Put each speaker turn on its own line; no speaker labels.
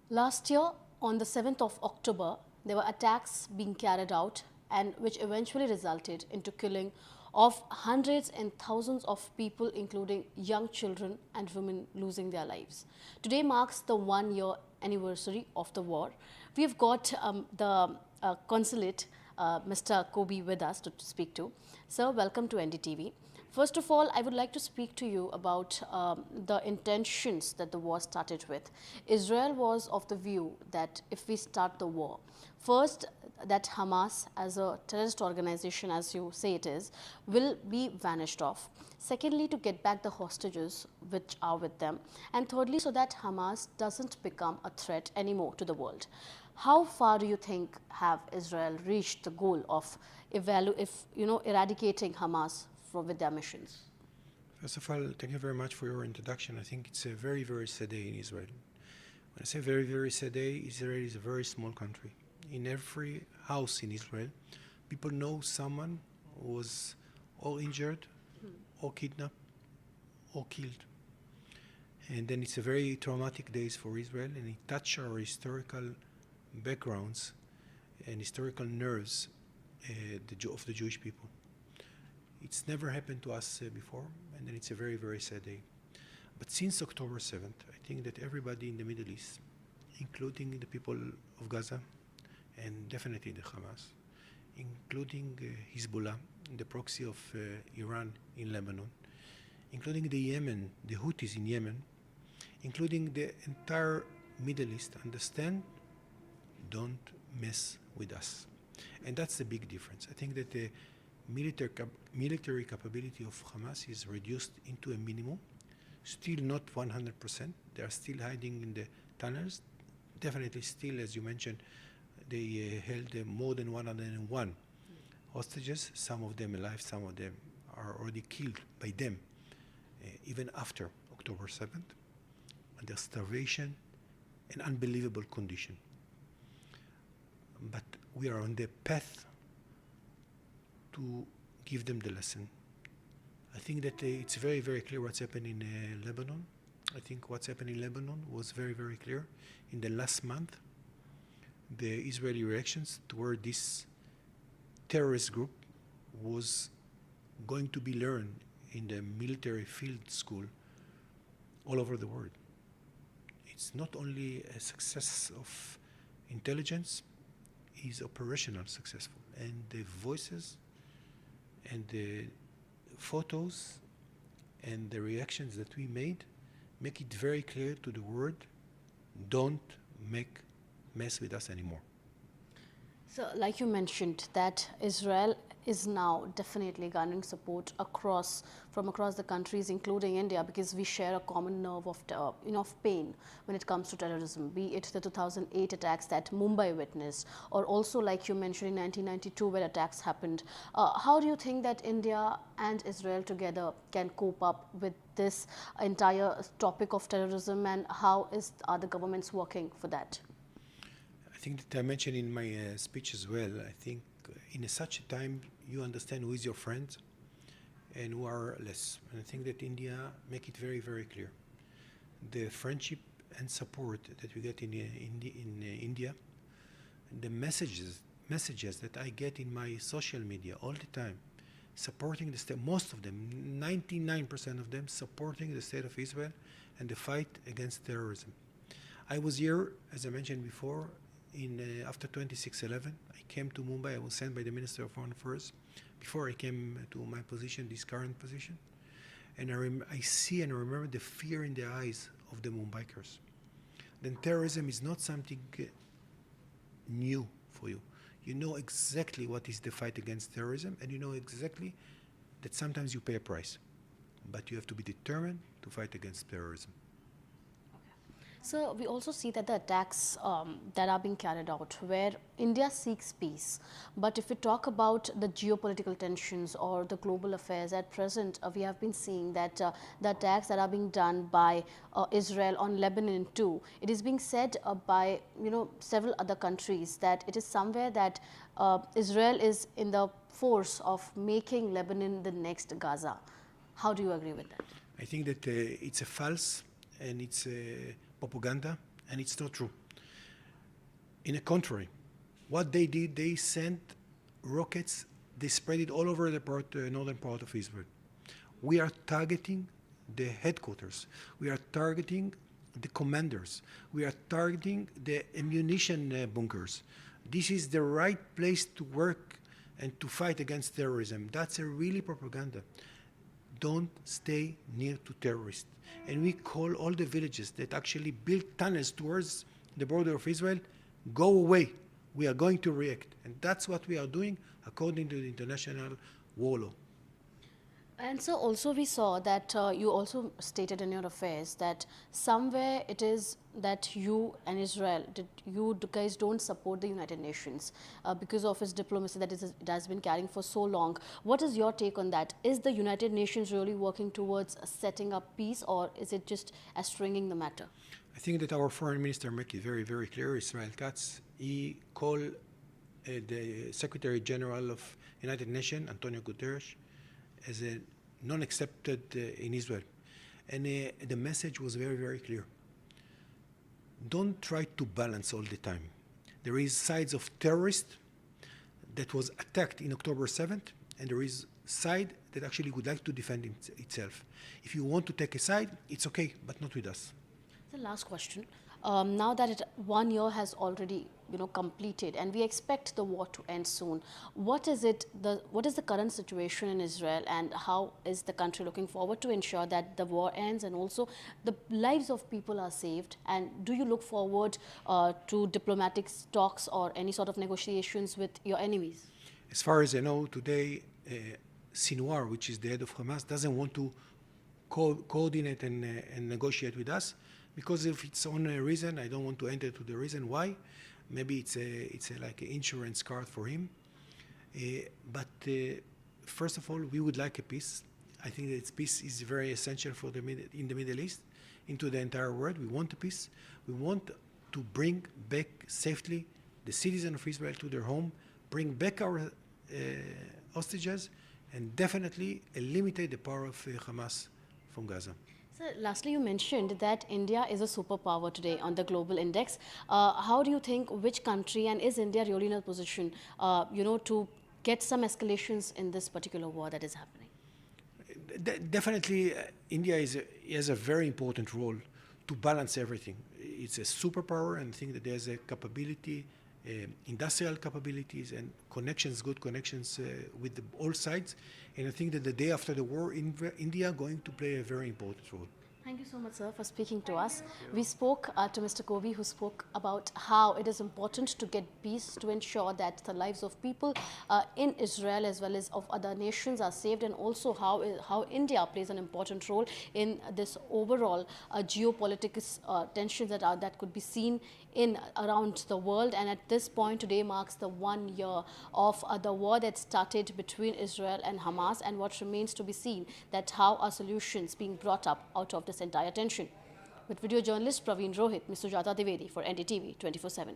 Last year, on the 7th of October, there were attacks being carried out and which eventually resulted into killing of hundreds and thousands of people, including young children and women losing their lives. Today marks the 1-year anniversary of the war. We have got the Consulate, Mr. Kobbi, with us to speak to. Sir, welcome to NDTV. First of all, I would like to speak to you about the intentions that the war started with. Israel was of the view that if we start the war, first, that Hamas as a terrorist organization, as you say it is, will be vanished off. Secondly, to get back the hostages which are with them. And thirdly, so that Hamas doesn't become a threat anymore to the world. How far do you think have Israel reached the goal of eradicating Hamas with their missions?
First of all, thank you very much for your introduction. I think it's a very, very sad day in Israel. When I say very, very sad day, Israel is a very small country. In every house in Israel, people know someone who was or injured, or kidnapped, or killed. And then it's a very traumatic days for Israel, and it touches our historical backgrounds and historical nerves of the Jewish people. It's never happened to us before, and then it's a very, very sad day. But since October 7th, I think that everybody in the Middle East, including the people of Gaza, and definitely the Hamas, including Hezbollah, the proxy of Iran in Lebanon, including the Houthis in Yemen, including the entire Middle East, understand, don't mess with us. And that's the big difference. I think that the military capability of Hamas is reduced into a minimum, still not 100%. They are still hiding in the tunnels. Definitely still, as you mentioned, they held more than 101 hostages, some of them alive, some of them are already killed by them, even after October 7th, under starvation and unbelievable condition. But we are on the path to give them the lesson. I think that it's very, very clear what's happening in Lebanon. I think what's happened in Lebanon was very, very clear. In the last month, the Israeli reactions toward this terrorist group was going to be learned in the military field school all over the world. It's not only a success of intelligence, it's operational successful. And the voices and the photos and the reactions that we made make it very clear to the world, don't make mess with us anymore.
So, like you mentioned, that Israel is now definitely garnering support from across the countries, including India, because we share a common nerve of pain when it comes to terrorism, be it the 2008 attacks that Mumbai witnessed, or also, like you mentioned, in 1992 where attacks happened. How do you think that India and Israel together can cope up with this entire topic of terrorism, and how are the governments working for that?
I think that I mentioned in my speech as well, I think in such a time you understand who is your friend and who are less. And I think that India make it very, very clear. The friendship and support that we get in India, the messages that I get in my social media all the time, supporting the state, most of them, 99% of them, supporting the state of Israel and the fight against terrorism. I was here, as I mentioned before, after 26/11, I came to Mumbai. I was sent by the Minister of Foreign Affairs before I came to my position, this current position. And I see and remember the fear in the eyes of the Mumbaikers. Then terrorism is not something new for you. You know exactly what is the fight against terrorism, and you know exactly that sometimes you pay a price. But you have to be determined to fight against terrorism.
So we also see that the attacks that are being carried out where India seeks peace. But if we talk about the geopolitical tensions or the global affairs at present, we have been seeing that the attacks that are being done by Israel on Lebanon too, it is being said by several other countries that it is somewhere that Israel is in the force of making Lebanon the next Gaza. How do you agree with that?
I think that it's a false and it's a propaganda, and it's not true. In the contrary, what they did, they sent rockets, they spread it all over the northern part of Israel. We are targeting the headquarters. We are targeting the commanders. We are targeting the ammunition bunkers. This is the right place to work and to fight against terrorism. That's a really propaganda. Don't stay near to terrorists. And we call all the villages that actually built tunnels towards the border of Israel, go away. We are going to react. And that's what we are doing according to the international war law.
And so also we saw that you also stated in your affairs that somewhere it is that you and Israel, you guys don't support the United Nations because of its diplomacy that it has been carrying for so long. What is your take on that? Is the United Nations really working towards setting up peace, or is it just stringing the matter?
I think that our foreign minister made it very, very clear, Israel Katz. He called the Secretary General of United Nations, Antonio Guterres, as a non-accepted in Israel. And the message was very, very clear. Don't try to balance all the time. There is sides of terrorists that was attacked in October 7th, and there is side that actually would like to defend itself. If you want to take a side, it's okay, but not with us.
The last question. Now that 1 year has already, completed, and we expect the war to end soon, what is the current situation in Israel, and how is the country looking forward to ensure that the war ends and also the lives of people are saved? And do you look forward to diplomatic talks or any sort of negotiations with your enemies?
As far as I know, today, Sinwar, which is the head of Hamas, doesn't want to coordinate and negotiate with us. Because of its own reason, I don't want to enter to the reason why. Maybe it's like an insurance card for him. But first of all, we would like a peace. I think that peace is very essential for in the Middle East, into the entire world. We want a peace. We want to bring back safely the citizens of Israel to their home, bring back our hostages, and definitely eliminate the power of Hamas from Gaza.
So lastly, you mentioned that India is a superpower today on the global index. How do you think which country, and is India really in a position, to get some escalations in this particular war that is happening?
Definitely, India has a very important role to balance everything. It's a superpower, and I think that there's a capability, industrial capabilities and connections, good connections with all sides. And I think that the day after the war, India going to play a very important role.
Thank you so much, sir, for speaking to us. We spoke to Mr. Kobbi, who spoke about how it is important to get peace to ensure that the lives of people in Israel as well as of other nations are saved, and also how India plays an important role in this overall geopolitical tensions that could be seen in around the world. And at this point, today marks the 1 year of the war that started between Israel and Hamas, and what remains to be seen that how are solutions being brought up out of this entire tension. With video journalist Praveen Rohit, Ms. Sujata Dwivedi for NDTV 24/7.